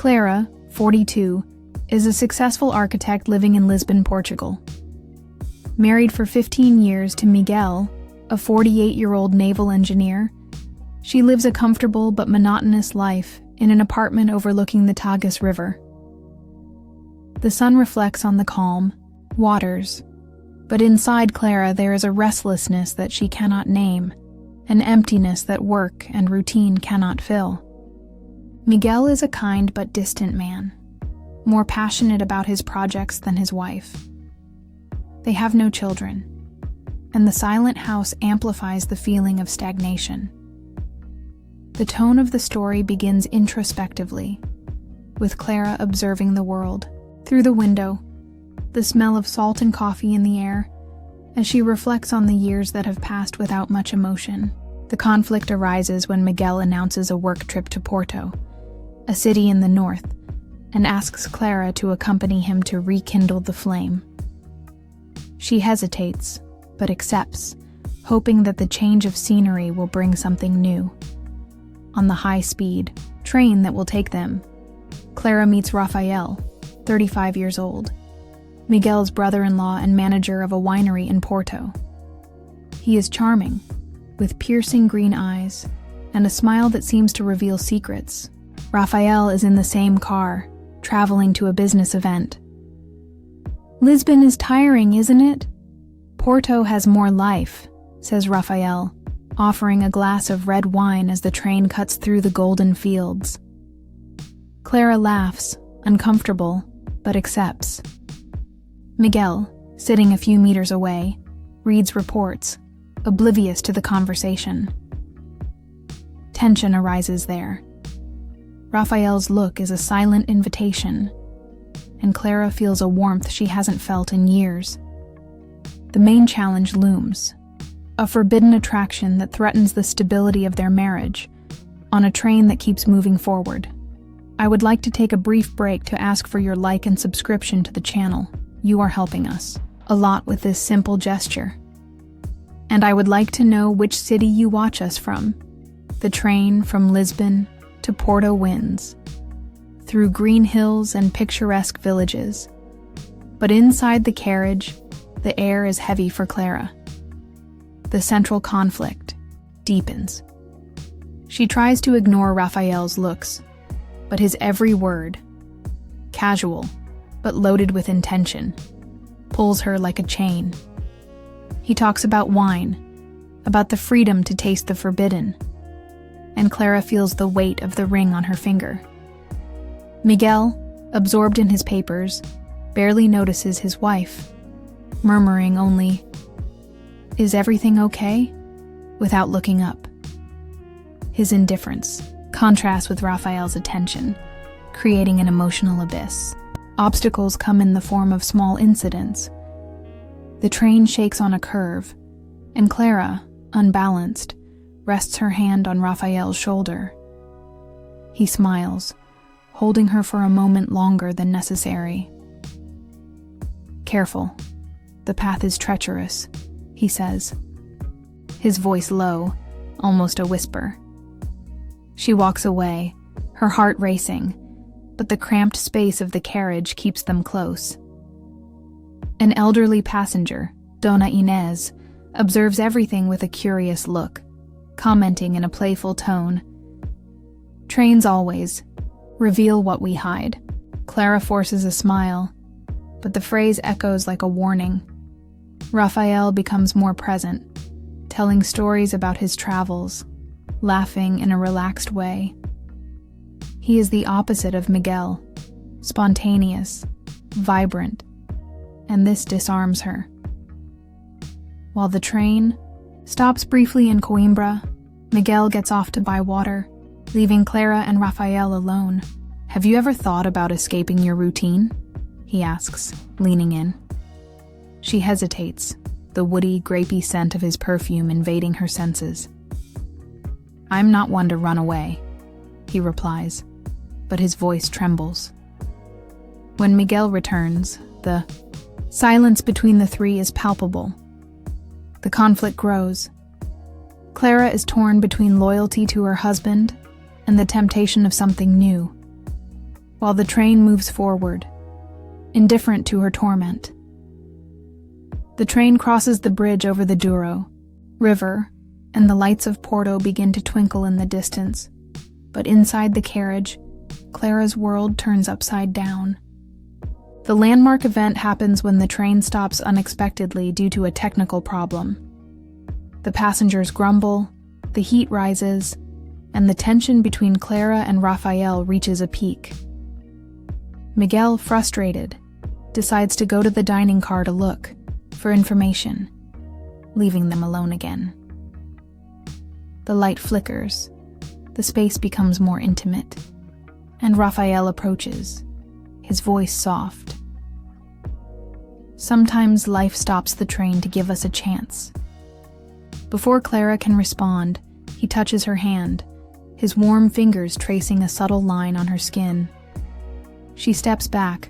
Clara, 42, is a successful architect living in Lisbon, Portugal. Married for 15 years to Miguel, a 48-year-old naval engineer, she lives a comfortable but monotonous life in an apartment overlooking the Tagus River. The sun reflects on the calm waters, but inside Clara there is a restlessness that she cannot name, an emptiness that work and routine cannot fill. Miguel is a kind but distant man, more passionate about his projects than his wife. They have no children, and the silent house amplifies the feeling of stagnation. The tone of the story begins introspectively, with Clara observing the world through the window, the smell of salt and coffee in the air, as she reflects on the years that have passed without much emotion. The conflict arises when Miguel announces a work trip to Porto, a city in the north, and asks Clara to accompany him to rekindle the flame. She hesitates, but accepts, hoping that the change of scenery will bring something new. On the high-speed train that will take them, Clara meets Rafael, 35 years old, Miguel's brother-in-law and manager of a winery in Porto. He is charming, with piercing green eyes and a smile that seems to reveal secrets. Rafael is in the same car, traveling to a business event. "Lisbon is tiring, isn't it? Porto has more life," says Rafael, offering a glass of red wine as the train cuts through the golden fields. Clara laughs, uncomfortable, but accepts. Miguel, sitting a few meters away, reads reports, oblivious to the conversation. Tension arises there. Rafael's look is a silent invitation, and Clara feels a warmth she hasn't felt in years. The main challenge looms, a forbidden attraction that threatens the stability of their marriage, on a train that keeps moving forward. I would like to take a brief break to ask for your like and subscription to the channel. You are helping us a lot with this simple gesture. And I would like to know which city you watch us from. The train from Lisbon to Porto winds, through green hills and picturesque villages. But inside the carriage, the air is heavy for Clara. The central conflict deepens. She tries to ignore Rafael's looks, but his every word, casual but loaded with intention, pulls her like a chain. He talks about wine, about the freedom to taste the forbidden, and Clara feels the weight of the ring on her finger. Miguel, absorbed in his papers, barely notices his wife, murmuring only, "Is everything okay?" without looking up. His indifference contrasts with Rafael's attention, creating an emotional abyss. Obstacles come in the form of small incidents. The train shakes on a curve, and Clara, unbalanced, rests her hand on Rafael's shoulder. He smiles, holding her for a moment longer than necessary. "Careful. The path is treacherous," he says, his voice low, almost a whisper. She walks away, her heart racing, but the cramped space of the carriage keeps them close. An elderly passenger, Dona Inez, observes everything with a curious look, commenting in a playful tone, "Trains always reveal what we hide." Clara forces a smile, but the phrase echoes like a warning. Rafael becomes more present, telling stories about his travels, laughing in a relaxed way. He is the opposite of Miguel, spontaneous, vibrant, and this disarms her. While the train stops briefly in Coimbra, Miguel gets off to buy water, leaving Clara and Rafael alone. "Have you ever thought about escaping your routine?" he asks, leaning in. She hesitates, the woody, grapey scent of his perfume invading her senses. "I'm not one to run away," he replies, but his voice trembles. When Miguel returns, the silence between the three is palpable. The conflict grows. Clara is torn between loyalty to her husband and the temptation of something new. while the train moves forward, indifferent to her torment. The train crosses the bridge over the Douro River, and the lights of Porto begin to twinkle in the distance. But inside the carriage, Clara's world turns upside down. The landmark event happens when the train stops unexpectedly due to a technical problem. The passengers grumble, the heat rises, and the tension between Clara and Rafael reaches a peak. Miguel, frustrated, decides to go to the dining car to look for information, leaving them alone again. The light flickers, the space becomes more intimate, and Rafael approaches, his voice soft. Sometimes life stops the train to give us a chance. Before Clara can respond, he touches her hand, his warm fingers tracing a subtle line on her skin. She steps back,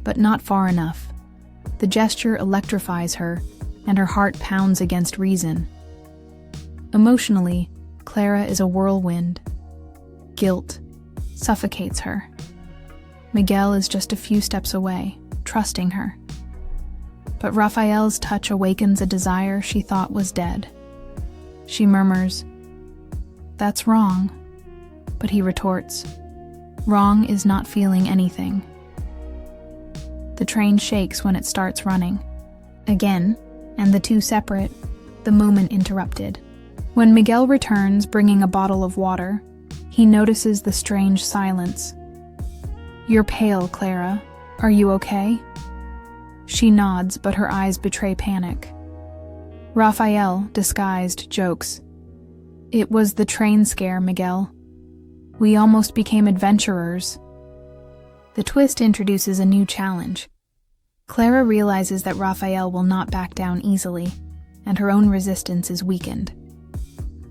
but not far enough. The gesture electrifies her, and her heart pounds against reason. Emotionally, Clara is a whirlwind. Guilt suffocates her. Miguel is just a few steps away, trusting her. But Rafael's touch awakens a desire she thought was dead. She murmurs, "That's wrong." But he retorts, "Wrong is not feeling anything." The train shakes when it starts running. Again, and the two separate, the moment interrupted. When Miguel returns, bringing a bottle of water, he notices the strange silence. "You're pale, Clara. Are you okay?" She nods, but her eyes betray panic. Rafael, disguised, jokes, "It was the train scare, Miguel. We almost became adventurers." The twist introduces a new challenge. Clara realizes that Rafael will not back down easily, and her own resistance is weakened.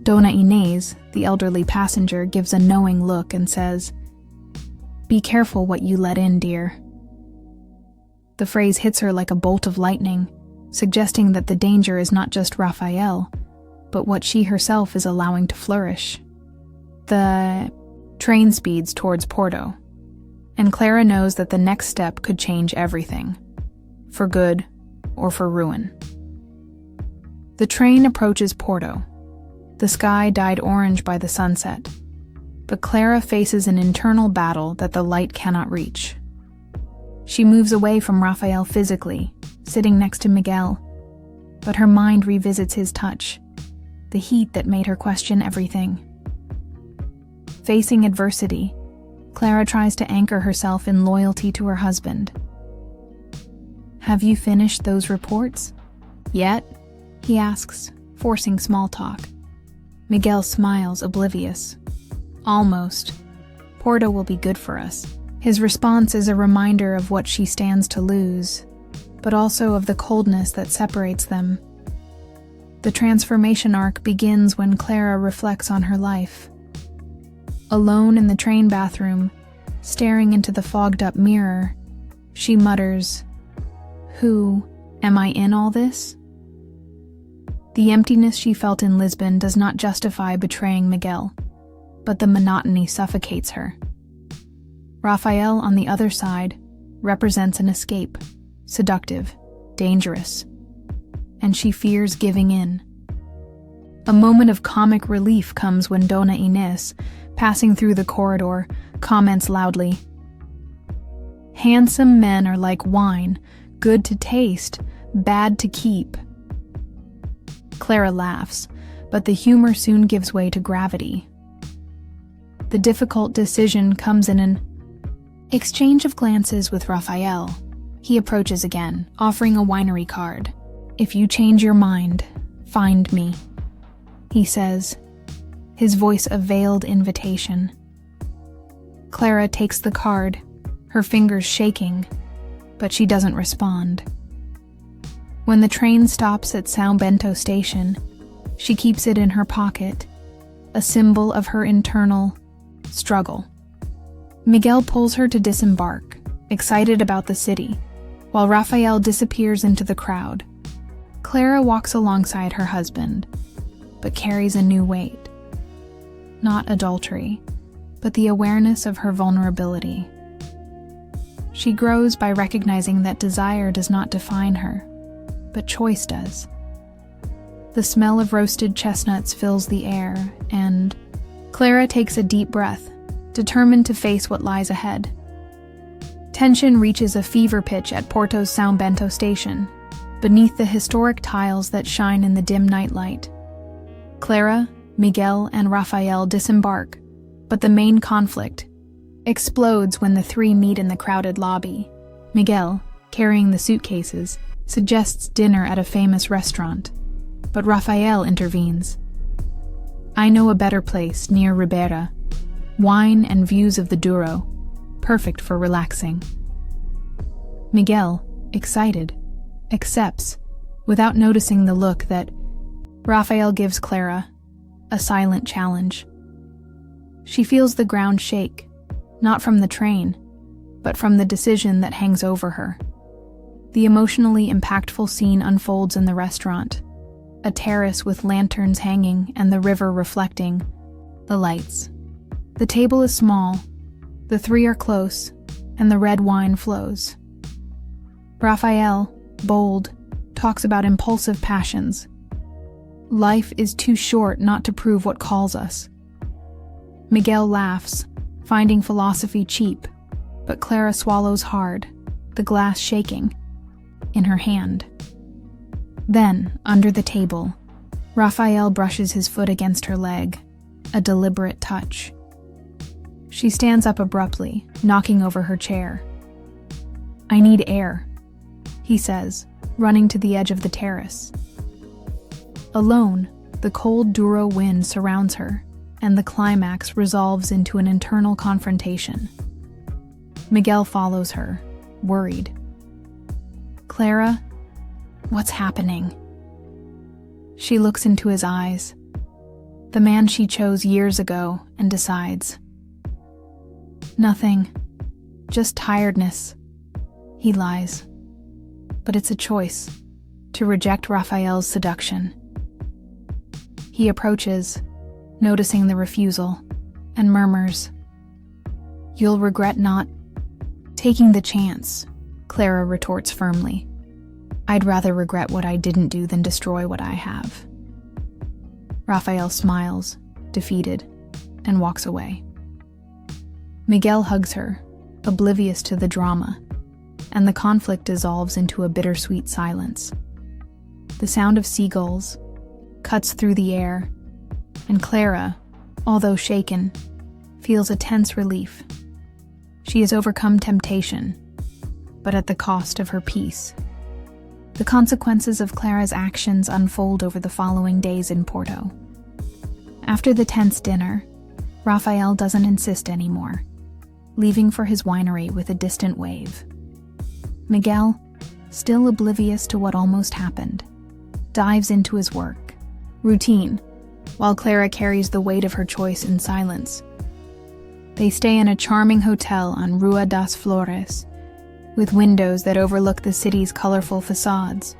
Dona Inés, the elderly passenger, gives a knowing look and says, "Be careful what you let in, dear." The phrase hits her like a bolt of lightning, suggesting that the danger is not just Rafael, but what she herself is allowing to flourish. The train speeds towards Porto, and Clara knows that the next step could change everything, for good or for ruin. The train approaches Porto. The sky dyed orange by the sunset, but Clara faces an internal battle that the light cannot reach. She moves away from Rafael physically, sitting next to Miguel, but her mind revisits his touch, the heat that made her question everything. Facing adversity, Clara tries to anchor herself in loyalty to her husband. "Have you finished those reports yet?" he asks, forcing small talk. Miguel smiles, oblivious. "Almost. Porto will be good for us." His response is a reminder of what she stands to lose, but also of the coldness that separates them. The transformation arc begins when Clara reflects on her life. Alone in the train bathroom, staring into the fogged-up mirror, she mutters, "Who am I in all this?" The emptiness she felt in Lisbon does not justify betraying Miguel, but the monotony suffocates her. Rafael, on the other side, represents an escape, seductive, dangerous, and she fears giving in. A moment of comic relief comes when Dona Inés, passing through the corridor, comments loudly, "Handsome men are like wine, good to taste, bad to keep." Clara laughs, but the humor soon gives way to gravity. The difficult decision comes in an exchange of glances with Rafael. He approaches again, offering a winery card. "If you change your mind, find me," he says, his voice a veiled invitation. Clara takes the card, her fingers shaking, but she doesn't respond. When the train stops at São Bento station, she keeps it in her pocket, a symbol of her internal struggle. Miguel pulls her to disembark, excited about the city, while Rafael disappears into the crowd. Clara walks alongside her husband, but carries a new weight. Not adultery, but the awareness of her vulnerability. She grows by recognizing that desire does not define her, but choice does. The smell of roasted chestnuts fills the air, and Clara takes a deep breath, determined to face what lies ahead. Tension reaches a fever pitch at Porto's São Bento station, beneath the historic tiles that shine in the dim nightlight. Clara, Miguel, and Rafael disembark, but the main conflict explodes when the three meet in the crowded lobby. Miguel, carrying the suitcases, suggests dinner at a famous restaurant, but Rafael intervenes. "I know a better place near Ribera. Wine and views of the Douro, perfect for relaxing." Miguel, excited, accepts, without noticing the look that Rafael gives Clara, a silent challenge. She feels the ground shake, not from the train, but from the decision that hangs over her. The emotionally impactful scene unfolds in the restaurant, a terrace with lanterns hanging and the river reflecting the lights. The table is small, the three are close, and the red wine flows. Rafael, bold, talks about impulsive passions. Life is too short not to prove what calls us. Miguel laughs, finding philosophy cheap, but Clara swallows hard, the glass shaking in her hand. Then, under the table, Rafael brushes his foot against her leg, a deliberate touch. She stands up abruptly, knocking over her chair. "I need air," he says, running to the edge of the terrace. Alone, the cold Douro wind surrounds her, and the climax resolves into an internal confrontation. Miguel follows her, worried. "Clara, what's happening?" She looks into his eyes, the man she chose years ago, and decides. "Nothing, just tiredness," he lies. But it's a choice, to reject Rafael's seduction. He approaches, noticing the refusal, and murmurs, "You'll regret not taking the chance," Clara retorts firmly. "I'd rather regret what I didn't do than destroy what I have." Rafael smiles, defeated, and walks away. Miguel hugs her, oblivious to the drama, and the conflict dissolves into a bittersweet silence. The sound of seagulls cuts through the air, and Clara, although shaken, feels a tense relief. She has overcome temptation, but at the cost of her peace. The consequences of Clara's actions unfold over the following days in Porto. After the tense dinner, Rafael doesn't insist anymore, leaving for his winery with a distant wave. Miguel, still oblivious to what almost happened, dives into his work, routine, while Clara carries the weight of her choice in silence. They stay in a charming hotel on Rua das Flores, with windows that overlook the city's colorful facades.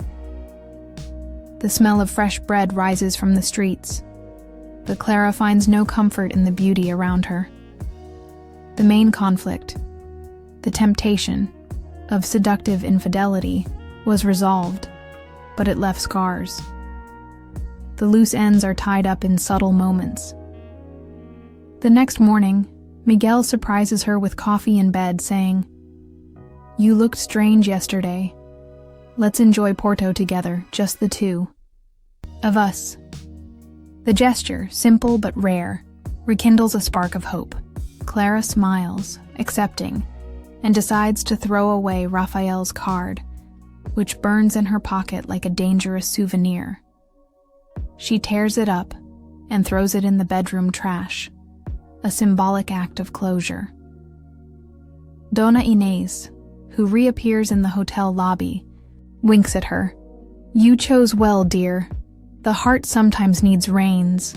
The smell of fresh bread rises from the streets, but Clara finds no comfort in the beauty around her. The main conflict, the temptation of seductive infidelity, was resolved, but it left scars. The loose ends are tied up in subtle moments. The next morning, Miguel surprises her with coffee in bed, saying, "You looked strange yesterday. Let's enjoy Porto together, just the two of us." The gesture, simple but rare, rekindles a spark of hope. Clara smiles, accepting, and decides to throw away Rafael's card, which burns in her pocket like a dangerous souvenir. She tears it up and throws it in the bedroom trash, a symbolic act of closure. Dona Inés, who reappears in the hotel lobby, winks at her. "You chose well, dear. The heart sometimes needs reins."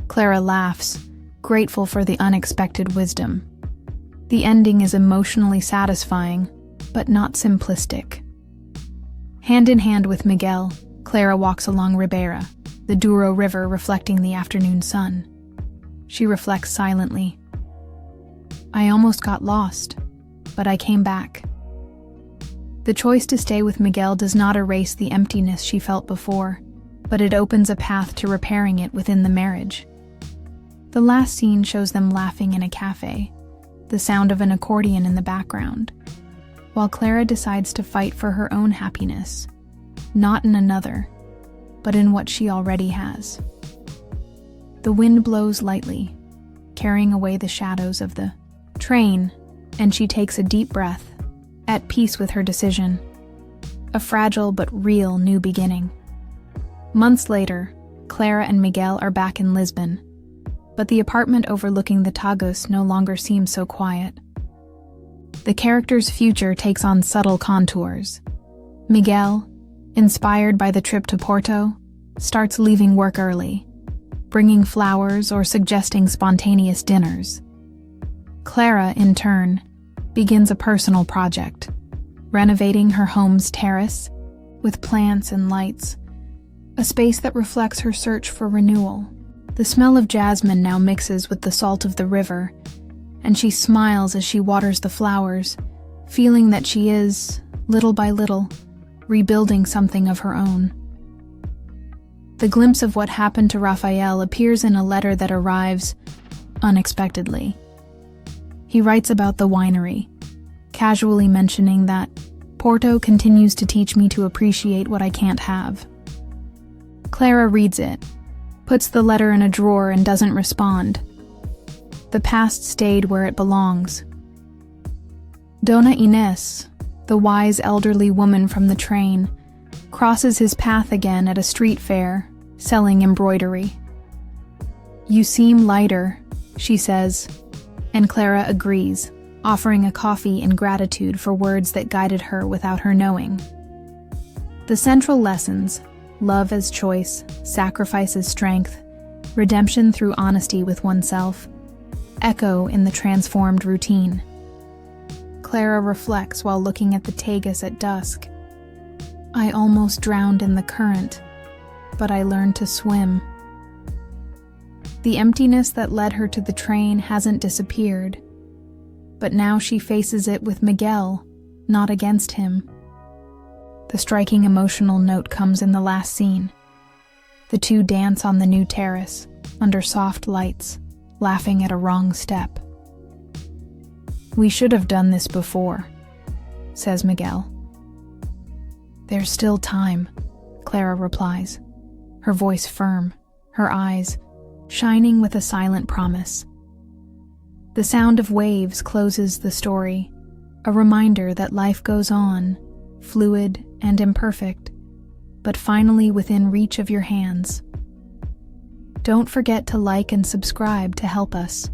Clara laughs, grateful for the unexpected wisdom. The ending is emotionally satisfying, but not simplistic. Hand in hand with Miguel, Clara walks along Ribera, the Douro River reflecting the afternoon sun. She reflects silently. "I almost got lost, but I came back. The choice to stay with Miguel does not erase the emptiness she felt before, but it opens a path to repairing it within the marriage. The last scene shows them laughing in a cafe, the sound of an accordion in the background, while Clara decides to fight for her own happiness, not in another, but in what she already has. The wind blows lightly, carrying away the shadows of the train, and she takes a deep breath, at peace with her decision. A fragile but real new beginning. Months later, Clara and Miguel are back in Lisbon, but the apartment overlooking the Tagus no longer seems so quiet. The character's future takes on subtle contours. Miguel, inspired by the trip to Porto, starts leaving work early, bringing flowers or suggesting spontaneous dinners. Clara, in turn, begins a personal project, renovating her home's terrace with plants and lights, a space that reflects her search for renewal. The smell of jasmine now mixes with the salt of the river, and she smiles as she waters the flowers, feeling that she is, little by little, rebuilding something of her own. The glimpse of what happened to Raphael appears in a letter that arrives unexpectedly. He writes about the winery, casually mentioning that Porto continues to teach me to appreciate what I can't have. Clara reads it, puts the letter in a drawer and doesn't respond. The past stayed where it belongs. Dona Inés, the wise elderly woman from the train, crosses his path again at a street fair, selling embroidery. "You seem lighter," she says, and Clara agrees, offering a coffee in gratitude for words that guided her without her knowing. The central lessons, love as choice, sacrifice as strength, redemption through honesty with oneself, echo in the transformed routine. Clara reflects while looking at the Tagus at dusk. "I almost drowned in the current, but I learned to swim." The emptiness that led her to the train hasn't disappeared, but now she faces it with Miguel, not against him. The striking emotional note comes in the last scene. The two dance on the new terrace, under soft lights, laughing at a wrong step. "We should have done this before," says Miguel. "There's still time," Clara replies, her voice firm, her eyes shining with a silent promise. The sound of waves closes the story, a reminder that life goes on, fluid and imperfect, but finally within reach of your hands. Don't forget to like and subscribe to help us.